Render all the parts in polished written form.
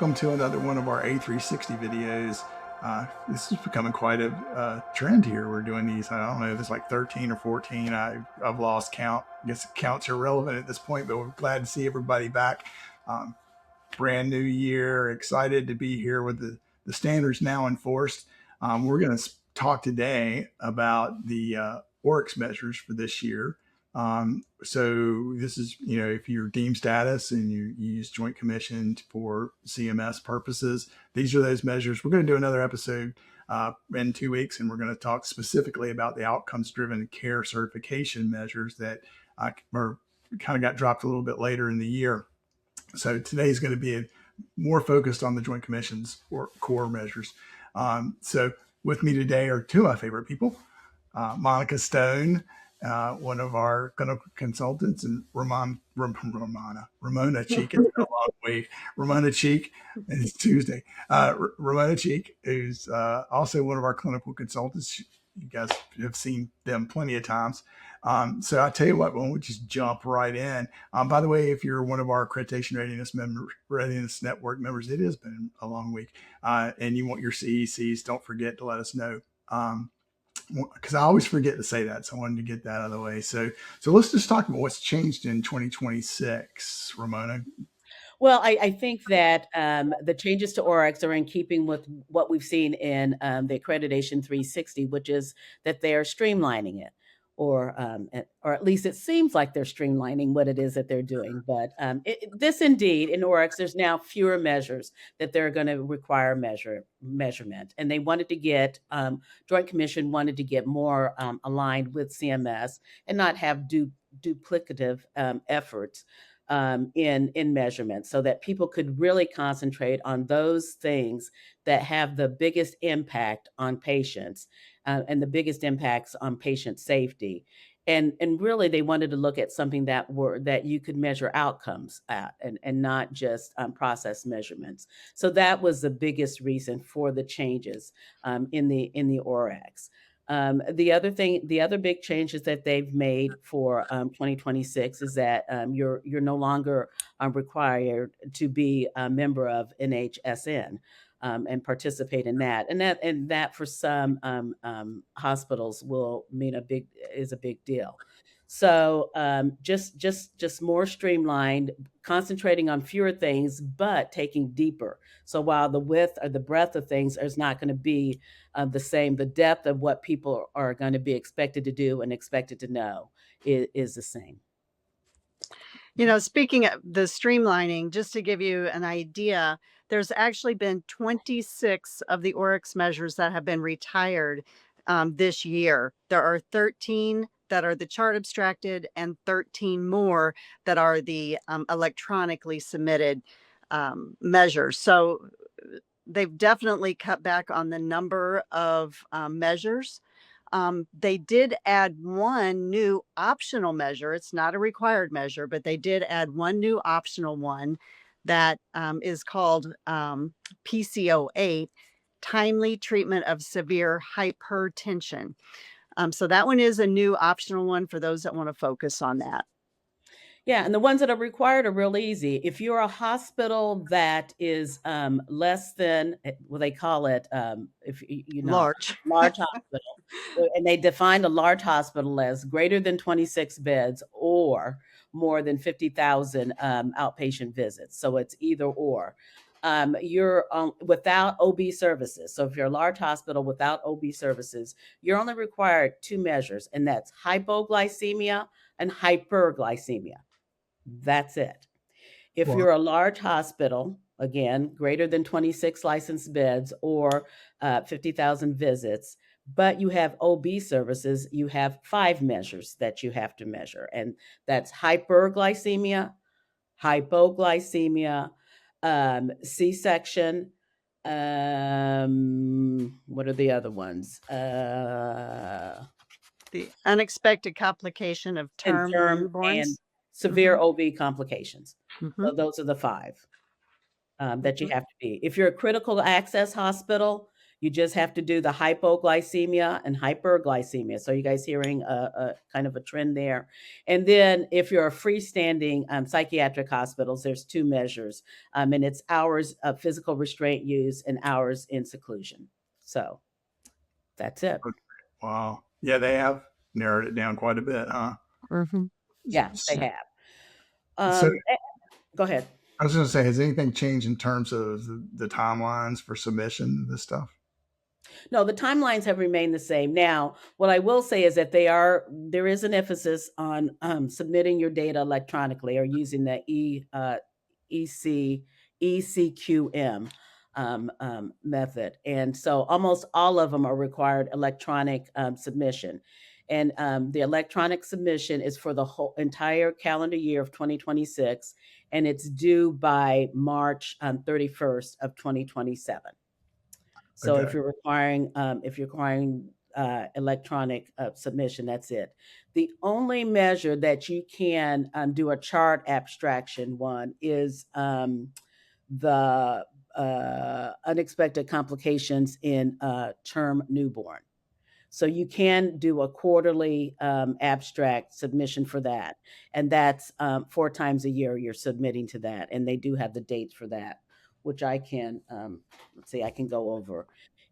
welcome to another one of our A360 videos. This is becoming quite a trend here. We're doing these, I don't know if it's like 13 or 14. I've lost count. I guess counts are irrelevant at this point, but we're glad to see everybody back. Brand new year, excited to be here with the standards now enforced. We're going to talk today about the ORYX measures for this year. So this is, if you're deemed status and you use Joint Commission for CMS purposes, these are those measures. We're going to do another episode in 2 weeks, and we're going to talk specifically about the outcomes-driven care certification measures that are kind of got dropped a little bit later in the year. So today is going to be more focused on the Joint Commission's or core measures. So with me today are two of my favorite people, Monica Stone, one of our clinical consultants, and Ramona Cheek. It's been a long week. Ramona Cheek, it's Tuesday. Ramona Cheek, who's also one of our clinical consultants. You guys have seen them plenty of times. So I tell you what, we'll just jump right in. By the way, if you're one of our Accreditation Readiness Network members, it has been a long week, and you want your CECs, don't forget to let us know. Because I always forget to say that, so I wanted to get that out of the way. So let's just talk about what's changed in 2026, Ramona. Well, I think that the changes to ORYX are in keeping with what we've seen in the Accreditation 360, which is that they are streamlining it, or at least it seems like they're streamlining what it is that they're doing. But this indeed, in ORYX, there's now fewer measures that they're going to require measurement. And they wanted to get, Joint Commission wanted to get more aligned with CMS and not have duplicative efforts in measurement, so that people could really concentrate on those things that have the biggest impact on patients and the biggest impacts on patient safety. And really, they wanted to look at something that you could measure outcomes at, and not just process measurements. So that was the biggest reason for the changes in the ORYX. The other big changes that they've made for 2026 is that you're no longer required to be a member of NHSN and participate in that, and that for some hospitals will mean a big deal. So just more streamlined, concentrating on fewer things, but taking deeper. So while the width or the breadth of things is not going to be the same, the depth of what people are going to be expected to do and expected to know is the same. Speaking of the streamlining, just to give you an idea, there's actually been 26 of the ORYX measures that have been retired this year. There are 13 that are the chart abstracted and 13 more that are the electronically submitted measures. So they've definitely cut back on the number of measures. They did add one new optional measure. It's not a required measure, but they did add one new optional one that is called PCO8, Timely Treatment of Severe Hypertension. So that one is a new optional one for those that want to focus on that. Yeah, and the ones that are required are real easy. If you're a hospital that is less than, well, they call it, large hospital, and they define a large hospital as greater than 26 beds or more than 50,000 outpatient visits. So it's either or. You're without OB services. So if you're a large hospital without OB services, you're only required two measures, and that's hypoglycemia and hyperglycemia. That's it. If you're a large hospital, again, greater than 26 licensed beds or 50,000 visits, but you have OB services, you have 5 measures that you have to measure. And that's hyperglycemia, hypoglycemia, C-section. What are the other ones? The unexpected complication of term newborns. And severe OB complications. So those are the 5 that you have to be. If you're a critical access hospital, You just have to do the hypoglycemia and hyperglycemia. So you guys hearing a kind of a trend there? And then if you're a freestanding psychiatric hospitals, there's two measures, and it's hours of physical restraint use and hours in seclusion. So that's it. Wow. Yeah, they have narrowed it down quite a bit, huh? Mhm. Yeah, they So, have. so Go ahead. I was going to say, has anything changed in terms of the timelines for submission of this stuff? No, the timelines have remained the same. Now, what I will say is that there is an emphasis on submitting your data electronically or using the EC ECQM method, and so almost all of them are required electronic submission. And the electronic submission is for the whole entire calendar year of 2026, and it's due by March 31st of 2027. So Okay. if you're requiring electronic submission, that's it. The only measure that you can do a chart abstraction one is the unexpected complications in term newborn. So you can do a quarterly abstract submission for that, and that's 4 times a year you're submitting to that, and they do have the dates for that, which I can let's see, I can go over.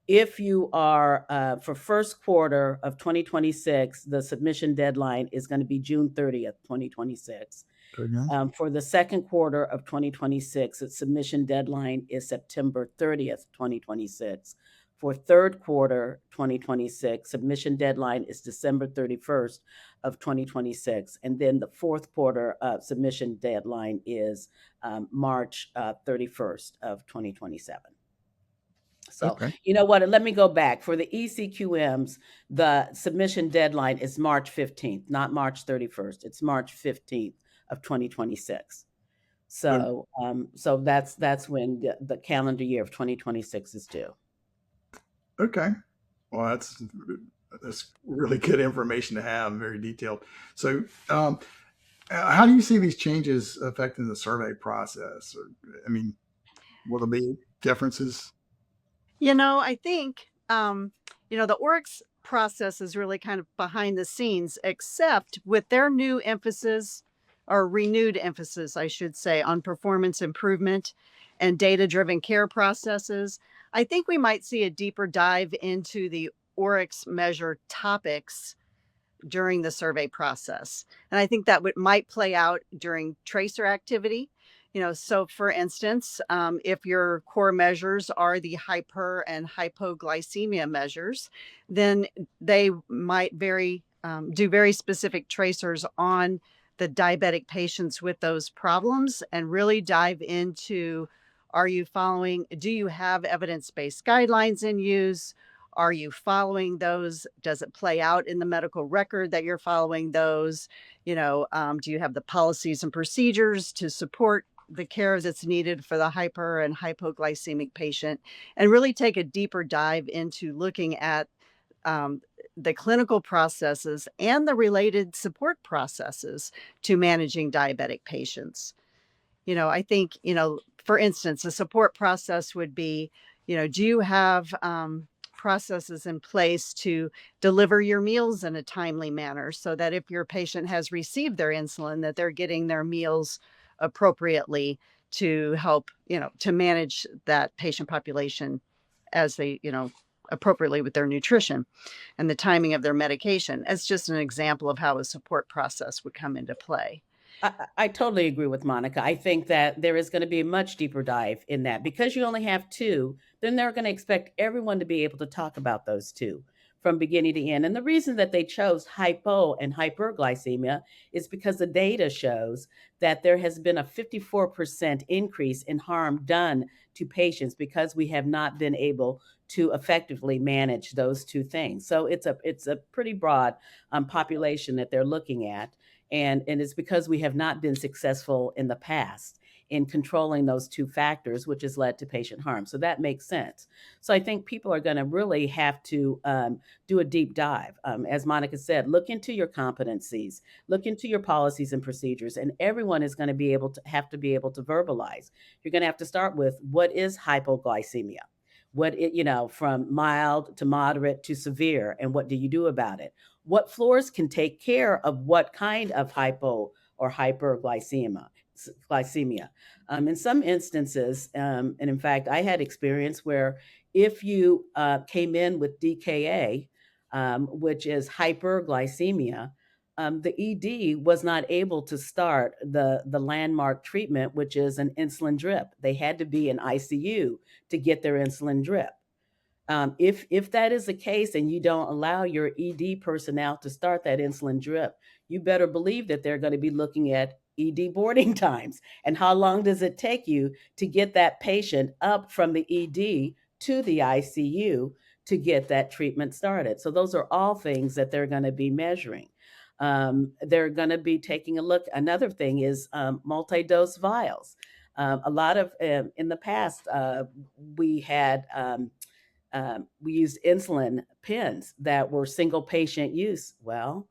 If you are for first quarter of 2026, the submission deadline is going to be June 30th, 2026. Okay. For the second quarter of 2026, its submission deadline is September 30th, 2026. For third quarter 2026, submission deadline is December 31st of 2026. And then the fourth quarter submission deadline is March 31st of 2027. So, Okay. you know what? Let me go back. For the ECQMs, the submission deadline is March 15th, not March 31st. It's March 15th of 2026. O- So that's when the calendar year of 2026 is due. Okay. Well, that's really good information to have, very detailed. So, how do you see these changes affecting the survey process? Or, I mean, will there be differences? I think, the ORYX process is really kind of behind the scenes, except with their new emphasis or renewed emphasis, I should say, on performance improvement and data driven care processes. I think we might see a deeper dive into the ORYX measure topics during the survey process. And I think that might play out during tracer activity. So for instance, if your core measures are the hyper and hypoglycemia measures, then they might do very specific tracers on the diabetic patients with those problems and really dive into, do you have evidence-based guidelines in use? Are you following those? Does it play out in the medical record that you're following those? Do you have the policies and procedures to support the care that's needed for the hyper and hypoglycemic patient? And really take a deeper dive into looking at the clinical processes and the related support processes to managing diabetic patients. I think, for instance, a support process would be, do you have processes in place to deliver your meals in a timely manner so that if your patient has received their insulin, that they're getting their meals appropriately to help, to manage that patient population as they, appropriately with their nutrition and the timing of their medication, as just an example of how a support process would come into play. I totally agree with Monica. I think that there is going to be a much deeper dive in that because you only have two, then they're going to expect everyone to be able to talk about those two from beginning to end. And the reason that they chose hypo and hyperglycemia is because the data shows that there has been a 54% increase in harm done to patients because we have not been able to effectively manage those two things. So it's a pretty broad population that they're looking at. And it's because we have not been successful in the past in controlling those two factors, which has led to patient harm. So that makes sense. So I think people are going to really have to do a deep dive. As Monica said, look into your competencies, look into your policies and procedures, and everyone is going to be able to verbalize. You're going to have to start with what is hypoglycemia? from mild to moderate to severe, and what do you do about it? What floors can take care of what kind of hypo or hyperglycemia? In some instances, and in fact, I had experience where if you came in with DKA, which is hyperglycemia, the ED was not able to start the landmark treatment, which is an insulin drip. They had to be in ICU to get their insulin drip. If that is the case and you don't allow your ED personnel to start that insulin drip, you better believe that they're going to be looking at ED boarding times. And how long does it take you to get that patient up from the ED to the ICU to get that treatment started? So those are all things that they're going to be measuring. They're going to be taking a look. Another thing is multi-dose vials. A lot of in the past, we had we used insulin pens that were single patient use. Well,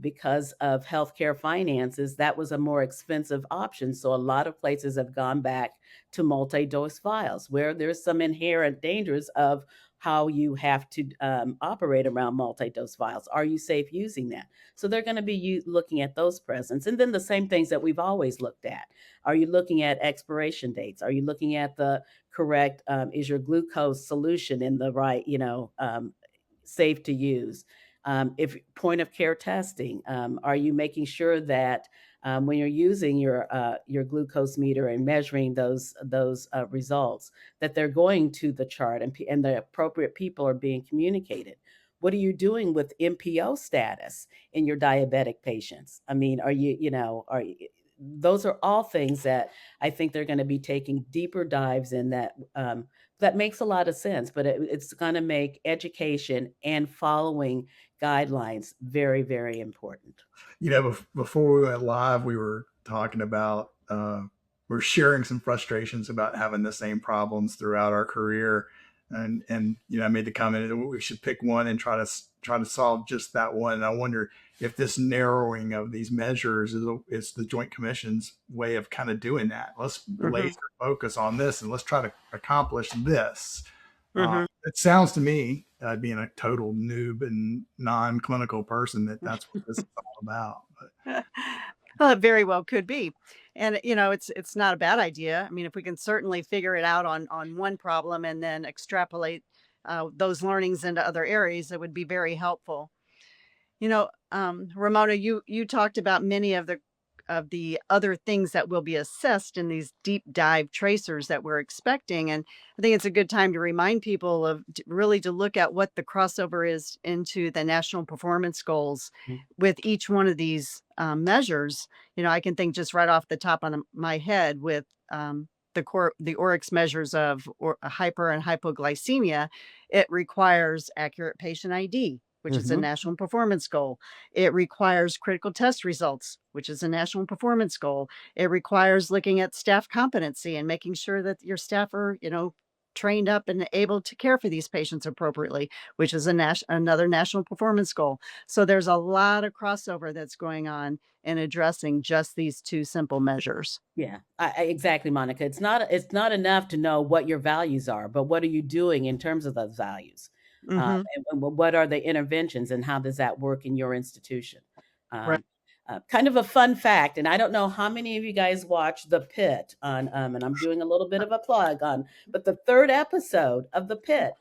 because of healthcare finances, that was a more expensive option. So a lot of places have gone back to multi-dose vials, where there's some inherent dangers of how you have to operate around multi-dose vials. Are you safe using that? So they're going to be looking at those presents. And then the same things that we've always looked at. Are you looking at expiration dates? Are you looking at the correct, is your glucose solution in the right, safe to use? If point of care testing, are you making sure that when you're using your glucose meter and measuring those results, that they're going to the chart and the appropriate people are being communicated? What are you doing with MPO status in your diabetic patients? I mean, are you those are all things that I think they're going to be taking deeper dives in that makes a lot of sense, but it's going to make education and following guidelines very, very important. Before we went live, we were talking about, we're sharing some frustrations about having the same problems throughout our career. And I made the comment that we should pick one and try to solve just that one. And I wonder if this narrowing of these measures is the Joint Commission's way of kind of doing that. Let's laser focus on this and let's try to accomplish this. It sounds to me, being a total noob and non-clinical person, that's what this is all about. But Well, it very well could be. And it's not a bad idea. I mean, if we can certainly figure it out on one problem and then extrapolate those learnings into other areas, it would be very helpful. Ramona, you talked about many of the other things that will be assessed in these deep dive tracers that we're expecting, and I think it's a good time to remind people of really to look at what the crossover is into the national performance goals with each one of these measures. I can think just right off the top of my head with the ORYX measures of hyper and hypoglycemia. It requires accurate patient ID, which is a national performance goal. It requires critical test results, which is a national performance goal. It requires looking at staff competency and making sure that your staff are, trained up and able to care for these patients appropriately, which is another national performance goal. So there's a lot of crossover that's going on in addressing just these two simple measures. Yeah, exactly, Monica. It's not enough to know what your values are, but what are you doing in terms of those values? And what are the interventions and how does that work in your institution? Right. Kind of a fun fact, and I don't know how many of you guys watch The Pit on, and I'm doing a little bit of a plug on, but the third episode of The Pit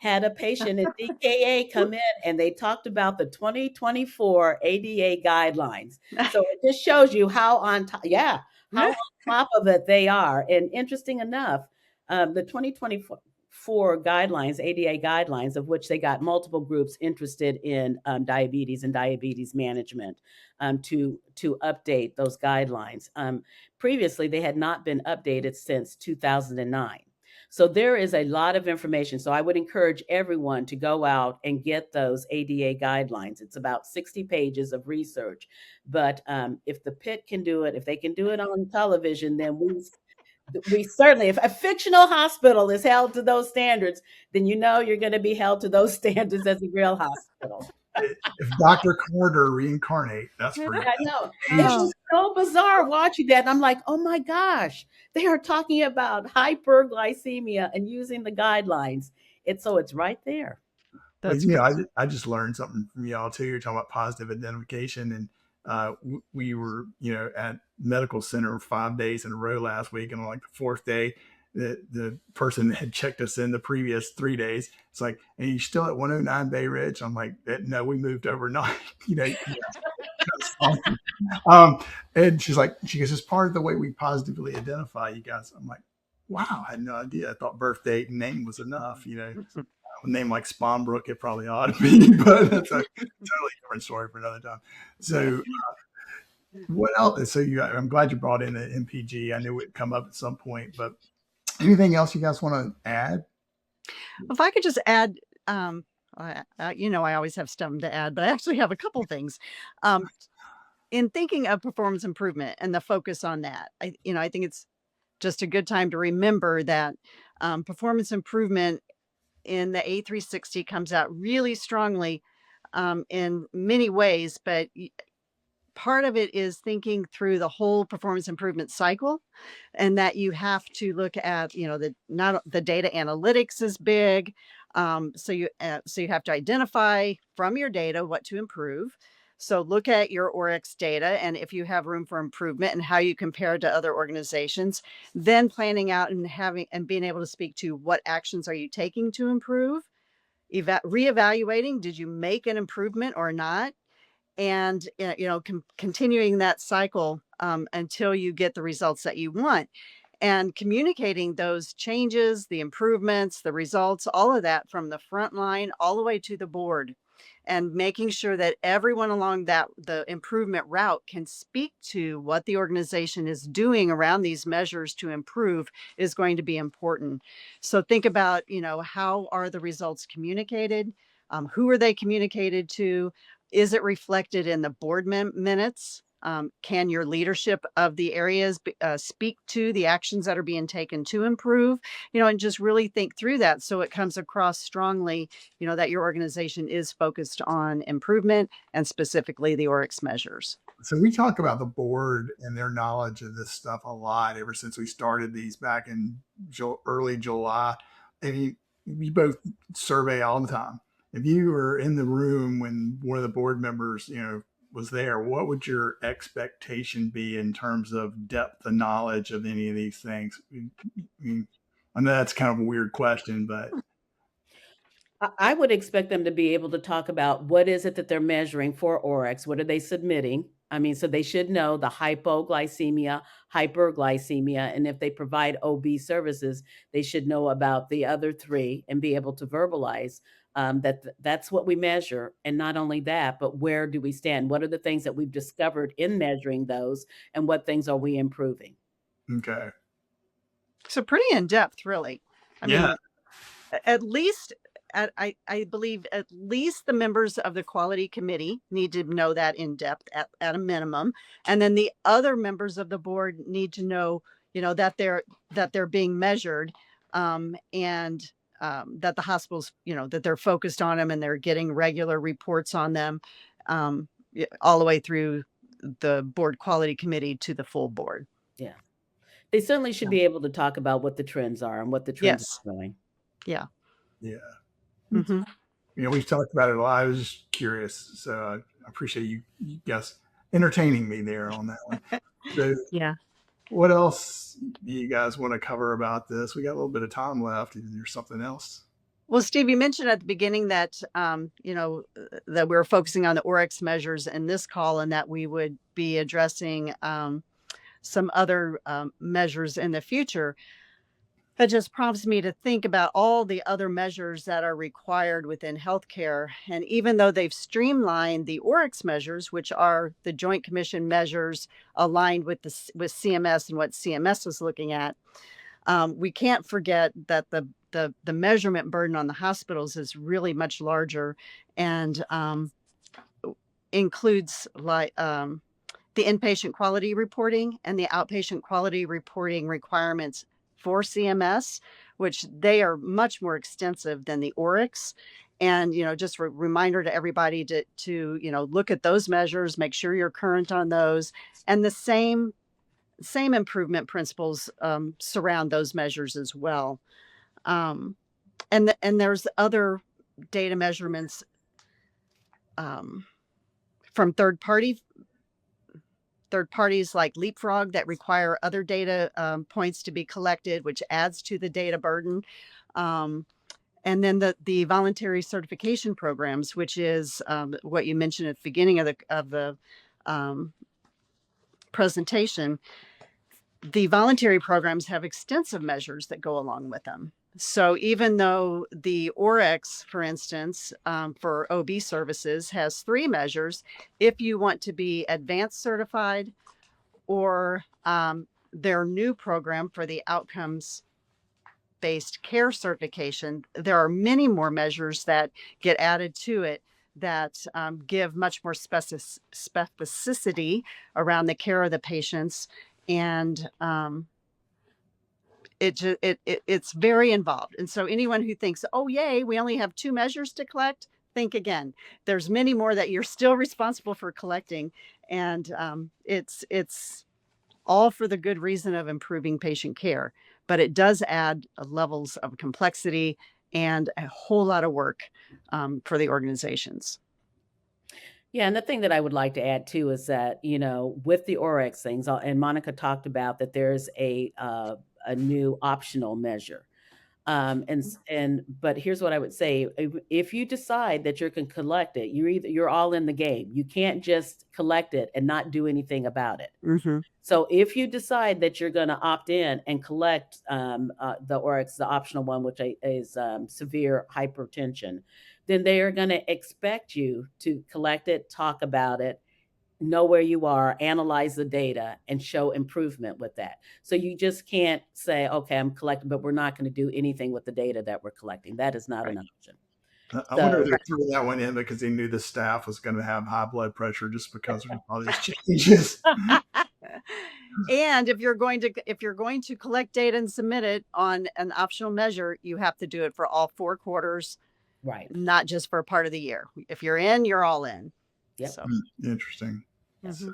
had a patient at DKA come in and they talked about the 2024 ADA guidelines. So it just shows you how on top, how on top of it they are. And interesting enough, the 2024 guidelines, ADA guidelines, of which they got multiple groups interested in diabetes and diabetes management to update those guidelines. Previously, they had not been updated since 2009. So there is a lot of information. So I would encourage everyone to go out and get those ADA guidelines. It's about 60 pages of research. But if the pit can do it, if they can do it on television, then we certainly, if a fictional hospital is held to those standards, then you're going to be held to those standards as a real hospital. If Dr. Carter reincarnate, that's for you. I know. It Aged. Oh, was so bizarre watching that. And I'm like, oh my gosh, they are talking about hyperglycemia and using the guidelines. It's right there. Well, that's I just learned something from y'all too. You're talking about positive identification, and we were, at medical center 5 days in a row last week, and on like the fourth day, the person had checked us in the previous 3 days. It's like, and you still at 109 Bay Ridge? I'm like, no, we moved overnight. That's awesome. And she goes, it's part of the way we positively identify you guys. I'm like, wow, I had no idea. I thought birth date and name was enough. A name like Spawnbrook, it probably ought to be, but that's a totally different story for another time. So, what else? So, I'm glad you brought in the MPG. I knew it'd come up at some point, but anything else you guys want to add? If I could just add, I always have stuff to add, but I actually have a couple things. In thinking of performance improvement and the focus on that, I think it's just a good time to remember that performance improvement in the A360 comes out really strongly in many ways, but part of it is thinking through the whole performance improvement cycle, and that you have to look at, the data analytics is big. So you have to identify from your data what to improve. So look at your ORYX data, and if you have room for improvement and how you compare to other organizations, then planning out and being able to speak to what actions are you taking to improve, reevaluating, did you make an improvement or not? And continuing that cycle until you get the results that you want, and communicating those changes, the improvements, the results, all of that from the front line all the way to the board, and making sure that everyone along the improvement route can speak to what the organization is doing around these measures to improve is going to be important. So think about, how are the results communicated? Who are they communicated to? Is it reflected in the board minutes? Can your leadership of the areas speak to the actions that are being taken to improve? And just really think through that so it comes across strongly, that your organization is focused on improvement and specifically the ORYX measures. So we talk about the board and their knowledge of this stuff a lot ever since we started these back in early July. I mean, we both survey all the time. If you were in the room when one of the board members, was there, what would your expectation be in terms of depth of knowledge of any of these things? I know that's kind of a weird question, but I would expect them to be able to talk about what is it that they're measuring for ORYX? What are they submitting? I mean, so they should know the hypoglycemia, hyperglycemia, and if they provide OB services, they should know about the other three and be able to verbalize that's what we measure. And not only that, but where do we stand? What are the things that we've discovered in measuring those, and what things are we improving? okay. So pretty in depth, really. I Yeah. mean, at least I believe at least the members of the quality committee need to know that in depth at a minimum. And then the other members of the board need to know, that they're being measured, and that the hospitals, that they're focused on them and they're getting regular reports on them, all the way through the board quality committee to the full board. Yeah. They certainly should Yeah. be able to talk about what the trends are and what the trends Yes. are showing. Yeah. Yeah. Hmm. We've talked about it a lot. I was just curious. So I appreciate you guys entertaining me there on that one. So Yeah. what else do you guys want to cover about this? We got a little bit of time left. Is there something else? Well, Steve, you mentioned at the beginning that, that we were focusing on the ORYX measures in this call, and that we would be addressing some other measures in the future. That just prompts me to think about all the other measures that are required within healthcare. And even though they've streamlined the ORYX measures, which are the Joint Commission measures aligned with CMS and what CMS is looking at, we can't forget that the measurement burden on the hospitals is really much larger, and includes the inpatient quality reporting and the outpatient quality reporting requirements for CMS, which they are much more extensive than the ORYX. And, just a reminder to everybody to, look at those measures, make sure you're current on those. And the same improvement principles surround those measures as well. And there's other data measurements from third parties like Leapfrog that require other data points to be collected, which adds to the data burden. And then the voluntary certification programs, which is what you mentioned at the beginning of the presentation. The voluntary programs have extensive measures that go along with them. So even though the ORYX, for instance, for OB services has 3 measures, if you want to be advanced certified or their new program for the outcomes-based care certification, there are many more measures that get added to it that give much more specificity around the care of the patients. And it's very involved. And so anyone who thinks, oh, yay, we only have 2 measures to collect, think again. There's many more that you're still responsible for collecting. And it's all for the good reason of improving patient care. But it does add levels of complexity and a whole lot of work for the organizations. Yeah, and the thing that I would like to add too is that, with the ORYX things, and Monica talked about that there's a new optional measure. But here's what I would say: if you decide that you can collect it, you're all in the game. You can't just collect it and not do anything about it. Mm-hmm. So if you decide that you're going to opt in and collect the ORYX, the optional one, which is severe hypertension, then they are going to expect you to collect it, talk about it, know where you are, analyze the data, and show improvement with that. So you just can't say, okay, I'm collecting, but we're not going to do anything with the data that we're collecting. That is not Right. an option. I wonder if they threw that one in because they knew the staff was going to have high blood pressure just because of all these changes. And if you're going to collect data and submit it on an optional measure, you have to do it for all 4 quarters, Right. not just for a part of the year. If you're in, you're all in. Yep. So, Interesting. mhm.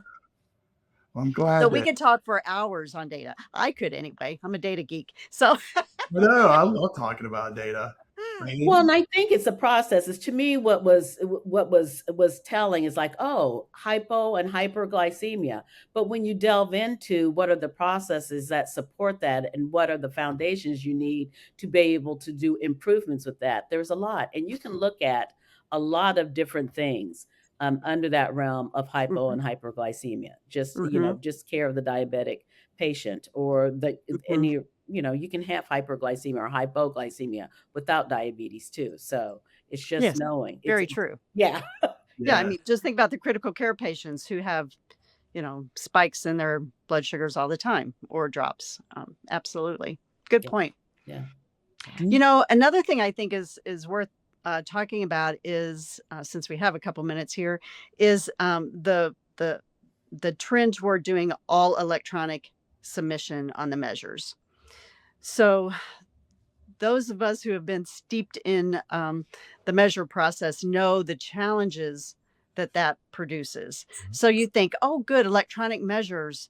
Well, I'm glad. So we could talk for hours on data. I could anyway. I'm a data geek. So No, I love talking about data. Well, and I think it's a process. Is to me what was telling is like, oh, hypo and hyperglycemia. But when you delve into what are the processes that support that and what are the foundations you need to be able to do improvements with that, there's a lot. And you can look at a lot of different things under that realm of hypo and hyperglycemia. Just, just care of the diabetic patient or any, you can have hyperglycemia or hypoglycemia without diabetes too. So it's just Yes, knowing. very true. Yeah. Yeah. I mean, just think about the critical care patients who have, spikes in their blood sugars all the time or drops. Absolutely. Good point. Yeah. Another thing I think is worth talking about is, since we have a couple minutes here, is the trend toward doing all electronic submission on the measures. So those of us who have been steeped in the measure process know the challenges that produces. So you think, oh, good, electronic measures.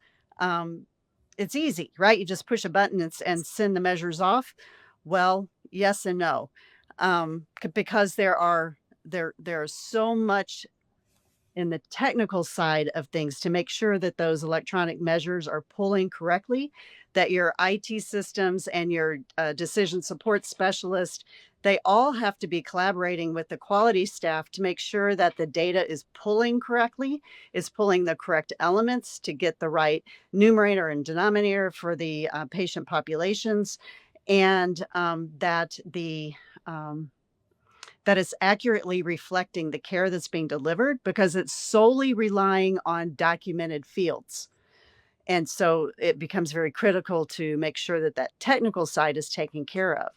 It's easy, right? You just push a button and send the measures off. Well, yes and no, because there's so much in the technical side of things to make sure that those electronic measures are pulling correctly, that your IT systems and your decision support specialist, they all have to be collaborating with the quality staff to make sure that the data is pulling correctly, is pulling the correct elements to get the right numerator and denominator for the patient populations, and that it's accurately reflecting the care that's being delivered, because it's solely relying on documented fields. And so it becomes very critical to make sure that technical side is taken care of.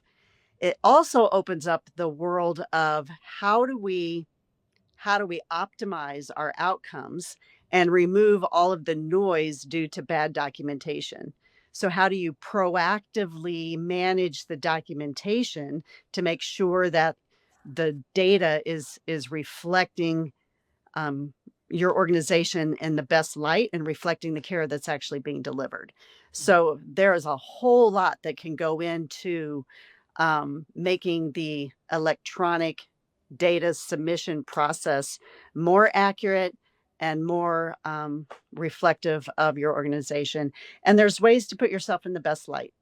It also opens up the world of how do we optimize our outcomes and remove all of the noise due to bad documentation. So how do you proactively manage the documentation to make sure that the data is reflecting your organization in the best light and reflecting the care that's actually being delivered. So there is a whole lot that can go into making the electronic data submission process more accurate and more reflective of your organization. And there's ways to put yourself in the best light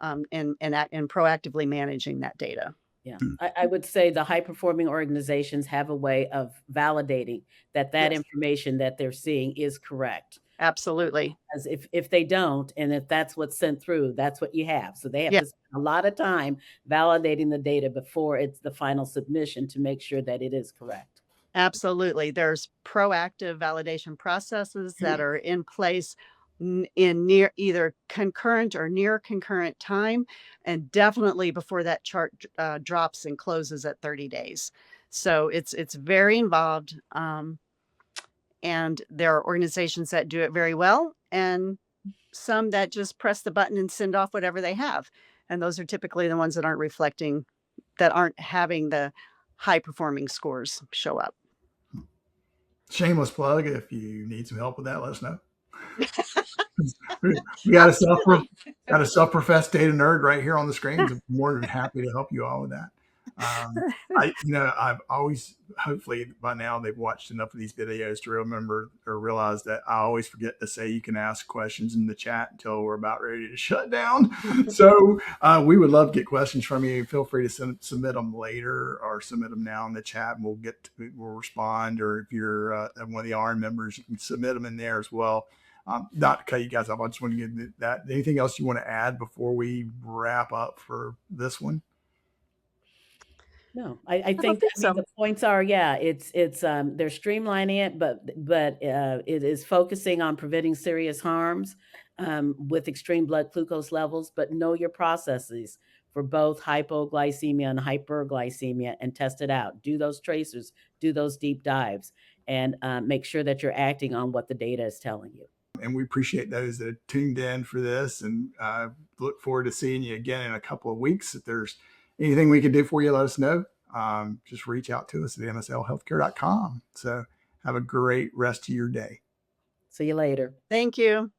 and proactively managing that data. Yeah, I would say the high performing organizations have a way of validating that Yes, information that they're seeing is correct. absolutely. As if they don't, and if that's what's sent through, that's what you have. So they have Yeah. to spend a lot of time validating the data before it's the final submission to make sure that it is correct. Absolutely. There's proactive validation processes that are in place in near either concurrent or near concurrent time, and definitely before that chart drops and closes at 30 days. So it's very involved, and there are organizations that do it very well, and some that just press the button and send off whatever they have. And those are typically the ones that aren't having the high performing scores show up. Shameless plug. If you need some help with that, let us know. We got a self-professed data nerd right here on the screen. So I'm more than happy to help you all with that. I've always, hopefully by now they've watched enough of these videos to remember or realize that I always forget to say you can ask questions in the chat until we're about ready to shut down. So we would love to get questions from you. Feel free to submit them later or submit them now in the chat, and we'll respond. Or if you're one of the RN members, you can submit them in there as well. Not to cut you guys off, I just want to get that. Anything else you want to add before we wrap up for this one? No, I I don't think think I mean so. the points are, yeah, it's they're streamlining it, but it is focusing on preventing serious harms with extreme blood glucose levels, but know your processes for both hypoglycemia and hyperglycemia and test it out. Do those tracers, do those deep dives, and make sure that you're acting on what the data is telling you. And we appreciate those that have tuned in for this, and look forward to seeing you again in a couple of weeks. If there's anything we can do for you, let us know. Just reach out to us at mslhealthcare.com. So have a great rest of your day. See you later. Thank you.